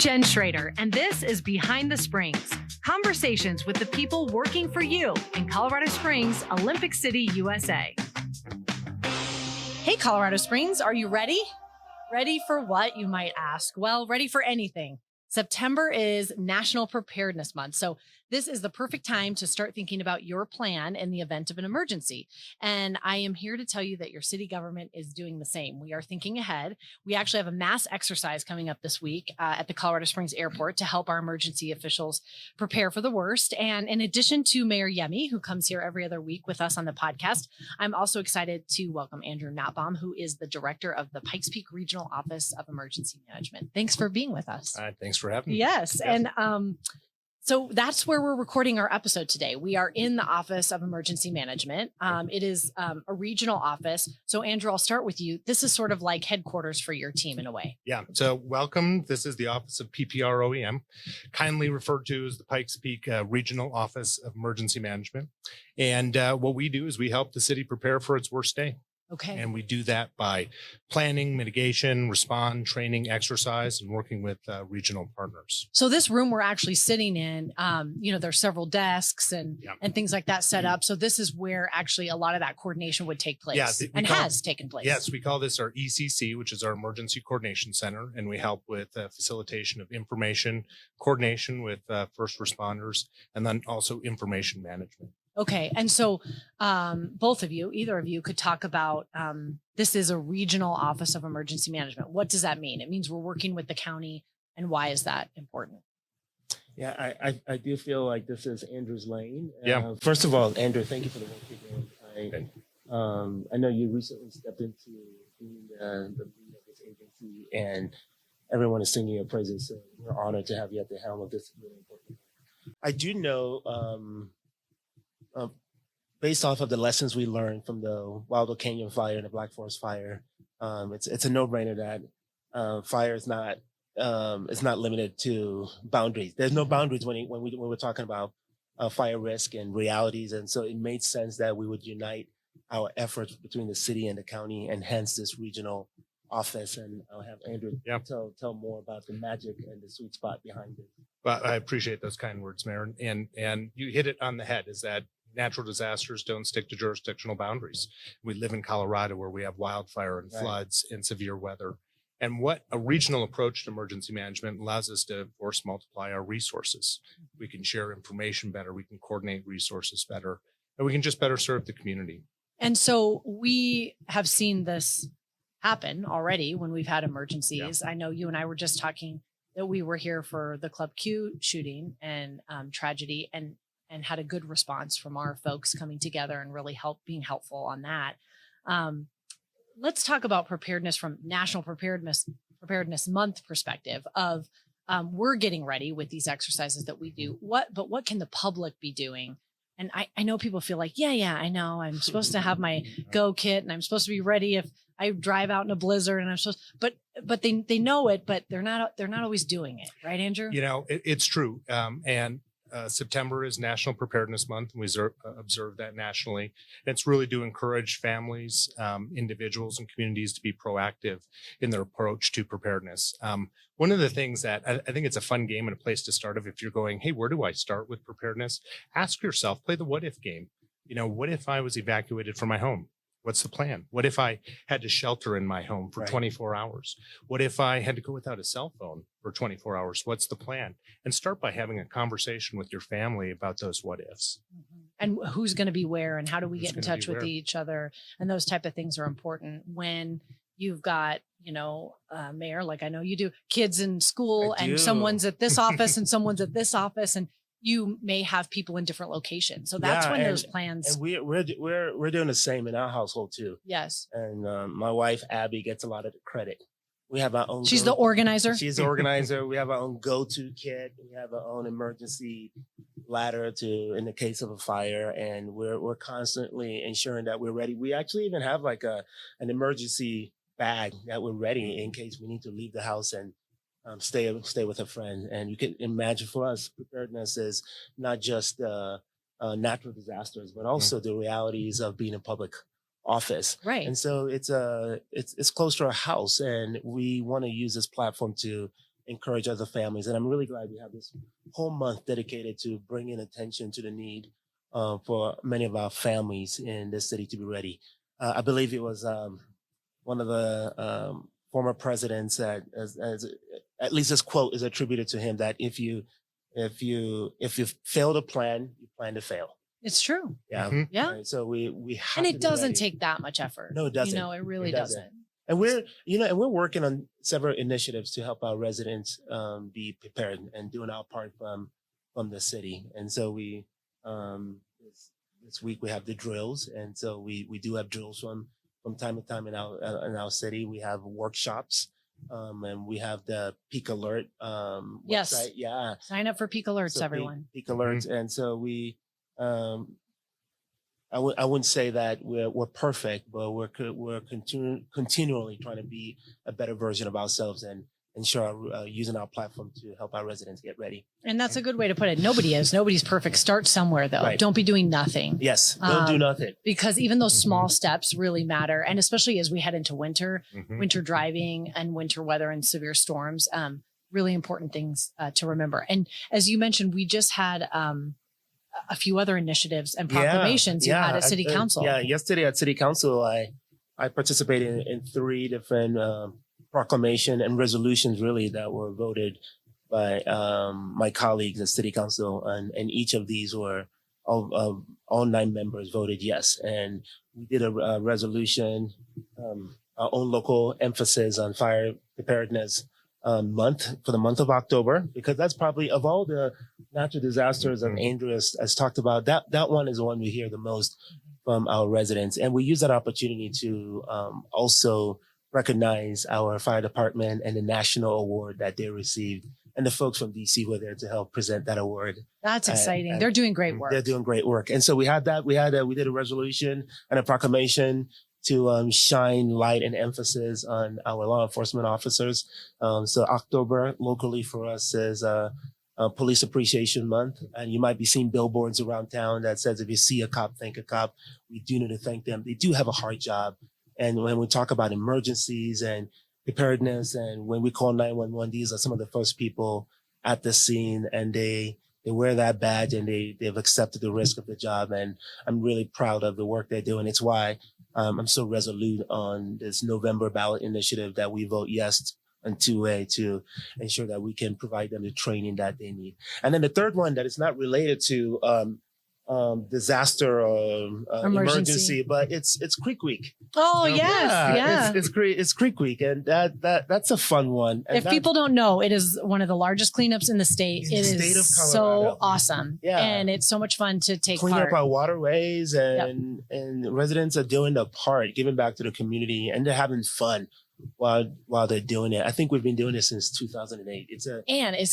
Jen Schrader, and this is Behind the Springs, conversations with the people working for you in Colorado Springs, Olympic City, USA. Hey, Colorado Springs, are you ready? Ready for what, you might ask? Well, ready for anything. September is National Preparedness Month, so this is the perfect time to start thinking about your plan in the event of an emergency. And I am here to tell you that your city government is doing the same. We are thinking ahead. We actually have a mass exercise coming up this week at the Colorado Springs Airport to help our emergency officials prepare for the worst. And in addition to Mayor Yemi, who comes here every other week with us on the podcast, I'm also excited to welcome Andrew Knotbaum, who is the director of the Pikes Peak Regional Office of Emergency Management. Thanks for being with us. Thanks for having me. Yes. And so that's where we're recording our episode today. We are in the Office of Emergency Management. It is a regional office. So Andrew, I'll start with you. This is sort of like headquarters for your team in a way. Yeah. So welcome. This is the Office of PPR OEM, kindly referred to as the Pikes Peak Regional Office of Emergency Management. And what we do is we help the city prepare for its worst day. Okay. And we do that by planning, mitigation, respond, training, exercise, and working with regional partners. So this room we're actually sitting in, there's several desks and things like that set up. So this is where actually a lot of that coordination would take place has taken place. Yes, we call this our ECC, which is our Emergency Coordination Center. And we help with facilitation of information, coordination with first responders, and then also information management. Okay. And so both of you, either of you could talk about this is a regional office of emergency management. What does that mean? It means we're working with the county. And why is that important? Yeah, I do feel like this is Andrew's lane. Yeah. First of all, Andrew, thank you for the work you're doing. I know you recently stepped into being the lead of this agency, and everyone is singing your praises. So we're honored to have you at the helm of this really important work. I do know, based off of the lessons we learned from the Wilder Canyon fire and the Black Forest fire, it's a no-brainer that fire is not limited to boundaries. There's no boundaries when we're talking about fire risk and realities, and so it made sense that we would unite our efforts between the city and the county, and hence this regional office. And I'll have Andrew tell more about the magic and the sweet spot behind it. But I appreciate those kind words, Mayor, and you hit it on the head. Is that natural disasters don't stick to jurisdictional boundaries. We live in Colorado where we have wildfire and floods and severe weather. And what a regional approach to emergency management allows us to force multiply our resources. We can share information better, we can coordinate resources better, and we can just better serve the community. And so we have seen this happen already when we've had emergencies. I know you and I were just talking that we were here for the Club Q shooting and tragedy, and had a good response from our folks coming together and really being helpful on that. Let's talk about preparedness from National Preparedness Month perspective of we're getting ready with these exercises that we do. But what can the public be doing? And I know people feel like, I know I'm supposed to have my go kit and I'm supposed to be ready if I drive out in a blizzard, and I'm supposed, but they know it, but they're not always doing it. Right, Andrew? It's true. September is National Preparedness Month. We observe that nationally. It's really to encourage families, individuals, and communities to be proactive in their approach to preparedness. One of the things that I think it's a fun game and a place to start if you're going, hey, where do I start with preparedness? Ask yourself, play the what if game. What if I was evacuated from my home? What's the plan? What if I had to shelter in my home for 24 hours? What if I had to go without a cell phone for 24 hours? What's the plan? And start by having a conversation with your family about those what ifs. And who's going to be where, and how do we get in touch with each other? And those type of things are important when you've got, Mayor, like I know you do, kids in school, and someone's at this office and someone's at this office, and you may have people in different locations. So that's when those plans. And we're doing the same in our household too. Yes. And my wife, Abby, gets a lot of the credit. We have our own. She's the organizer. She's the organizer. We have our own go-to kit. We have our own emergency ladder in the case of a fire. And we're constantly ensuring that we're ready. We actually even have like an emergency bag that we're ready in case we need to leave the house and stay with a friend. And you can imagine, for us, preparedness is not just natural disasters, but also the realities of being in public office. Right. And so it's close to our house, and we want to use this platform to encourage other families. And I'm really glad we have this whole month dedicated to bringing attention to the need for many of our families in this city to be ready. I believe it was one of the former presidents that, as at least this quote is attributed to him, that if you fail to plan, you plan to fail. It's true. Yeah. Mhm. Yeah. Right? So we have And to it be doesn't ready. take that much effort. No, it doesn't. You know, it really It doesn't. doesn't. And we're working on several initiatives to help our residents be prepared and doing our part from the city. And so we this week we have the drills, and so we do have drills from time to time in our city. We have workshops, and we have the Peak Alert Yes. website. Yeah, Sign up for peak alerts, so everyone. Peak Alerts, and so we. I wouldn't say that we're perfect, but we're continually trying to be a better version of ourselves and ensure using our platform to help our residents get ready. And that's a good way to put it. Nobody is. Nobody's perfect. Start somewhere, though. Right. Don't be doing nothing. Yes, don't do nothing. Because even those small steps really matter. And especially as we head into winter, Mhm. winter driving and winter weather and severe storms, really important things to remember. And as you mentioned, we just had a few other initiatives and proclamations you had at City Council. Yesterday at City Council, I participated in 3 different proclamation and resolutions really that were voted by my colleagues at City Council, and each of these were all 9 members voted yes. And we did a resolution, our own local emphasis on fire preparedness month for the month of October, because that's probably, of all the natural disasters that Andrew has talked about, that one is the one we hear the most from our residents. And we use that opportunity to also recognize our fire department and the national award that they received. And the folks from DC were there to help present that award. That's exciting. They're doing great work. They're doing great work. And so we had that. We did a resolution and a proclamation to shine light and emphasis on our law enforcement officers. So October locally for us is Police Appreciation Month. And you might be seeing billboards around town that says, if you see a cop, thank a cop. We do need to thank them. They do have a hard job. And when we talk about emergencies and preparedness, and when we call 911, these are some of the first people at the scene, and they wear that badge and they've accepted the risk of the job. And I'm really proud of the work they're doing. It's why I'm so resolute on this November ballot initiative that we vote yes on 2A to ensure that we can provide them the training that they need. And then the third one that is not related to disaster or emergency, but it's Creek Week. Oh, yes. It's Creek Week, and that's a fun one. And if people don't know, it is one of the largest cleanups in the state. In It the is state of so Colorado. awesome. Yeah. And it's so much fun to take clean part. up our waterways, and residents are doing their part, giving back to the community, and they're having fun while they're doing it. I think we've been doing this since 2008. It's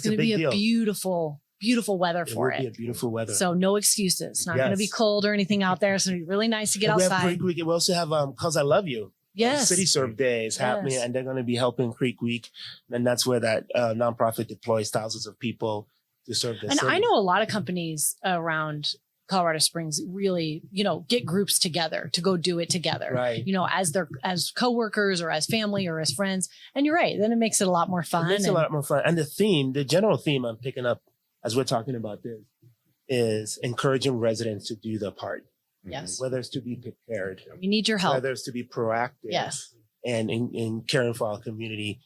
going to be a deal. beautiful weather for It will be it. a beautiful weather. So no excuses. It's not going to be Yes. cold or anything out there. It's going to be really nice to get And we have outside. Creek Week. We also have Cause I Love You. Yes. City Serve Day is happening, Yes. and they're going to be helping Creek Week, and that's where that nonprofit deploys thousands of people to serve the And city. I know a lot of companies around Colorado Springs really, get groups together to go do it together. Right. As coworkers or as family or as friends. And you're right. Then it makes it a lot more fun. It makes it a lot more fun. And the general theme I'm picking up as we're talking about this is encouraging residents to do their part. Yes. Whether it's to be prepared, We need your help. whether it's to be proactive. Yes. And in caring for our community,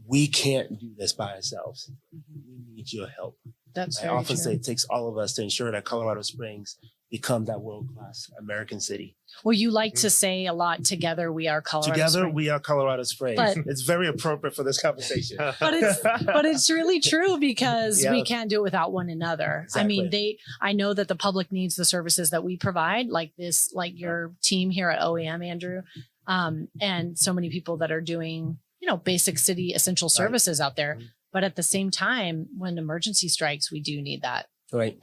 we can't do this by ourselves. We need your help. That's I very often true. say it takes all of us to ensure that Colorado Springs become that world-class American city. Well, you like to say a lot, together we are Colorado Together, Springs. we are Colorado Springs. But- It's very appropriate for this conversation. but it's really true because Yeah. we can't do it without one another. I mean, Exactly. I know that the public needs the services that we provide, like your team here at OEM, Andrew, and so many people that are doing, basic city essential services out there. Mhm. But at the same time, when emergency strikes, we do need that Right.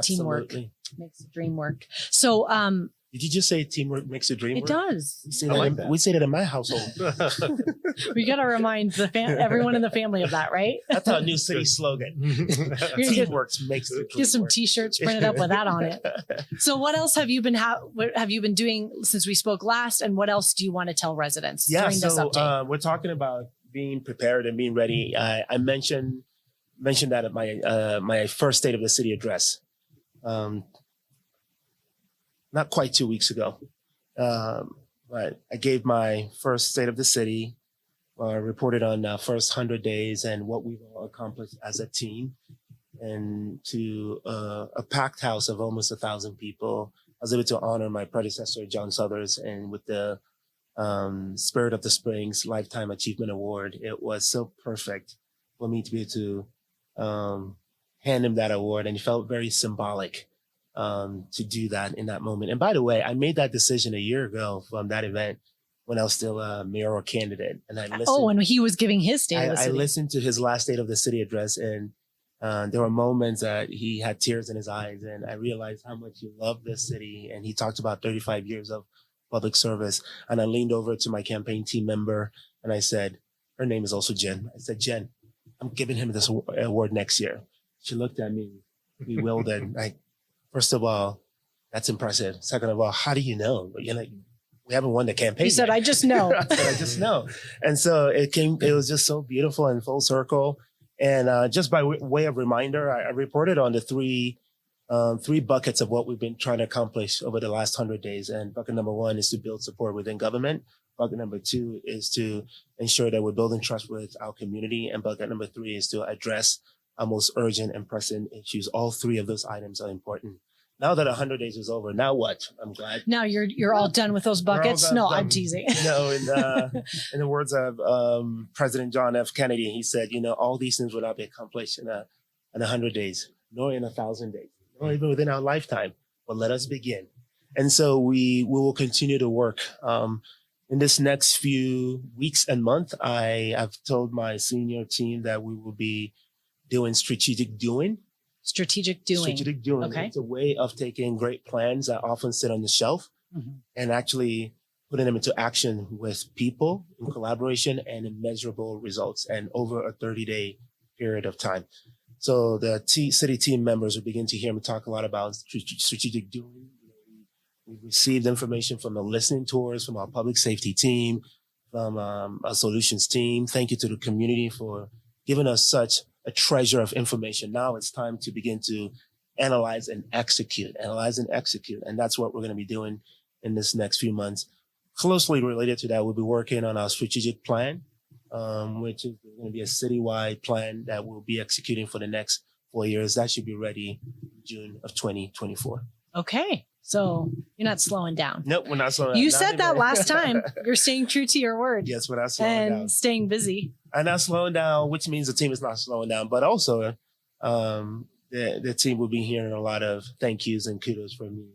teamwork. Absolutely. Makes the dream work. So Did you just say teamwork makes the dream it work? does. We say, I that like in, that. we say that in my household. We got to remind everyone in the family of that, right? That's our new city slogan. You're gonna get- Teamwork makes the dream Get some work. T-shirts printed up with that on it. So what else have you been what have you been doing since we spoke last, and what else do you want to tell residents Yeah, during this so update? we're talking about being prepared and being ready. I mentioned that at my first State of the City address, not quite 2 weeks ago. But I gave my first State of the City, reported on first 100 days and what we've all accomplished as a team, and to a packed house of almost 1,000 people. I was able to honor my predecessor, John Suthers, and with the Spirit of the Springs Lifetime Achievement Award. It was so perfect for me to be able to hand him that award, and it felt very symbolic to do that in that moment. And by the way, I made that decision a year ago from that event when I was still a mayoral candidate. And I listened. Oh, when he was giving his State of the City. I listened to his last State of the City address, and there were moments that he had tears in his eyes, and I realized how much he loved this city. And he talked about 35 years of public service. And I leaned over to my campaign team member and I said, her name is also Jen. I said, Jen, I'm giving him this award next year. She looked at me bewildered. First of all, that's impressive. Second of all, how do you know? But we haven't won the campaign. You said, I just know. I said, I just know. And so it was just so beautiful and full circle. And just by way of reminder, I reported on the three buckets of what we've been trying to accomplish over the last 100 days. And bucket number one is to build support within government. Bucket number two is to ensure that we're building trust with our community. And bucket number three is to address our most urgent and pressing issues. All three of those items are important. Now that 100 days is over, now what? I'm glad. Now you're all done with those buckets? No, I'm teasing. No, in the words of President John F. Kennedy, he said, all these things will not be accomplished in 100 days, nor in 1,000 days, nor even within our lifetime. But let us begin. And so we will continue to work. In this next few weeks and month, I have told my senior team that we will be doing strategic doing. Strategic doing. Strategic doing. Okay. It's a way of taking great plans that often sit on the shelf and actually putting them into action with people in collaboration and in measurable results and over a 30-day period of time. So the city team members will begin to hear me talk a lot about strategic doing. We've received information from the listening tours, from our public safety team, from our solutions team. Thank you to the community for giving us such a treasure of information. Now it's time to begin to analyze and execute. And that's what we're going to be doing in this next few months. Closely related to that, we'll be working on our strategic plan, which is going to be a citywide plan that we'll be executing for the next 4 years. That should be ready June of 2024. Okay. So you're not slowing down. Nope, we're not slowing down. You said that last time. You're staying true to your word. Yes, we're not slowing down. And staying busy. I'm not slowing down, which means the team is not slowing down. But also, the team will be hearing a lot of thank yous and kudos from me,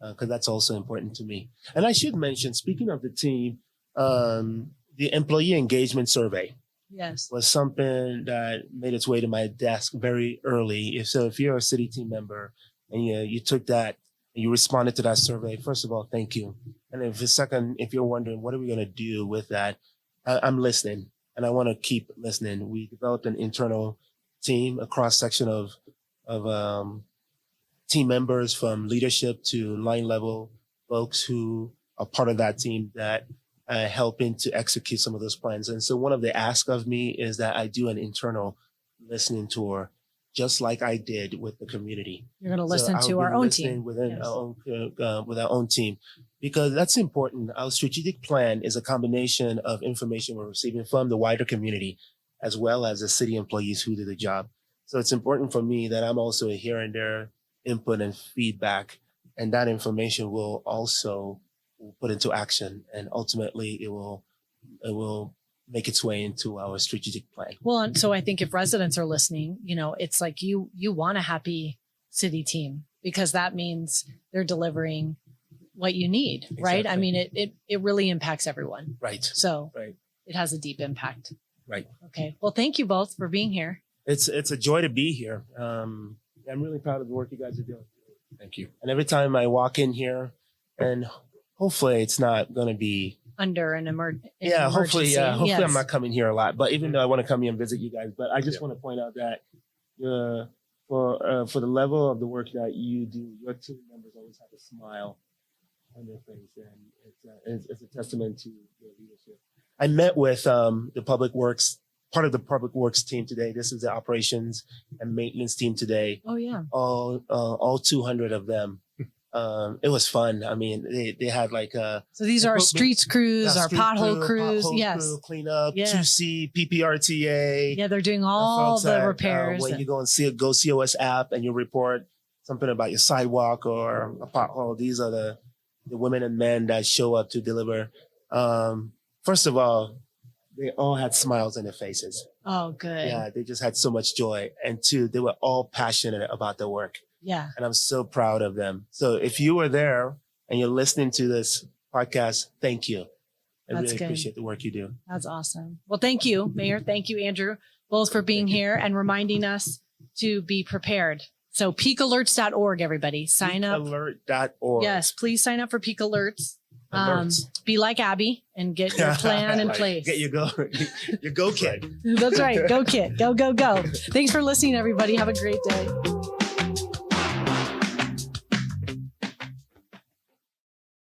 because that's also important to me. And I should mention, speaking of the team, the employee engagement survey was something that made its way to my desk very early. If you're a city team member and you took that, you responded to that survey, first of all, thank you. And if you're wondering, what are we going to do with that? I'm listening, and I want to keep listening. We developed an internal team, a cross-section of team members from leadership to line level folks who are part of that team that helping to execute some of those plans. And so one of the asks of me is that I do an internal listening tour, just like I did with the community. You're going to listen to our own team. Within with our own team, because that's important. Our strategic plan is a combination of information we're receiving from the wider community, as well as the city employees who do the job. So it's important for me that I'm also hearing their input and feedback, and that information will also put into action, and ultimately it will make its way into our strategic plan. Well, and so I think if residents are listening, it's like you want a happy city team, because that means they're delivering what you need, right? Exactly. I mean, it really impacts everyone. Right. So Right. It has a deep impact. Right. Okay. Well, thank you both for being here. It's a joy to be here. I'm really proud of the work you guys are doing. Thank you. And every time I walk in here, and hopefully it's not going to be Under an hopefully emergency. hopefully Yes. I'm not coming here a lot, but even though I want to come here and visit you guys, but I just want to point out that for the level of the work that you do, your team members always have a smile on their face, and it's a testament to your leadership. I met with the public works, part of the public works team today. This is the operations and maintenance team today. Oh yeah. All 200 of them. It was fun. I mean, they had like So these are our streets crews, our pothole crews. Yes. Crew, cleanup, Yeah. 2C, PPRTA. Yeah, they're doing all folks the that, repairs. when you go and see a Go COS app and you report something about your sidewalk or a pothole, these are the women and men that show up to deliver. First of all, they all had smiles on their faces. Oh, good. Yeah, they just had so much joy. And two, they were all passionate about their work. Yeah. And I'm so proud of them. So if you were there and you're listening to this podcast, thank you. I That's really good. appreciate the work you do. That's awesome. Well, thank you, Mayor. Thank you, Andrew, both for being here and reminding us to be prepared. So peakalerts.org, everybody. Sign up. Peakalert.org. Yes, please sign up for Peak Alerts. Alerts. Be like Abby and get your plan in place. Get your go kit. That's right. Go kid. Go, go, go. Thanks for listening, everybody. Have a great day.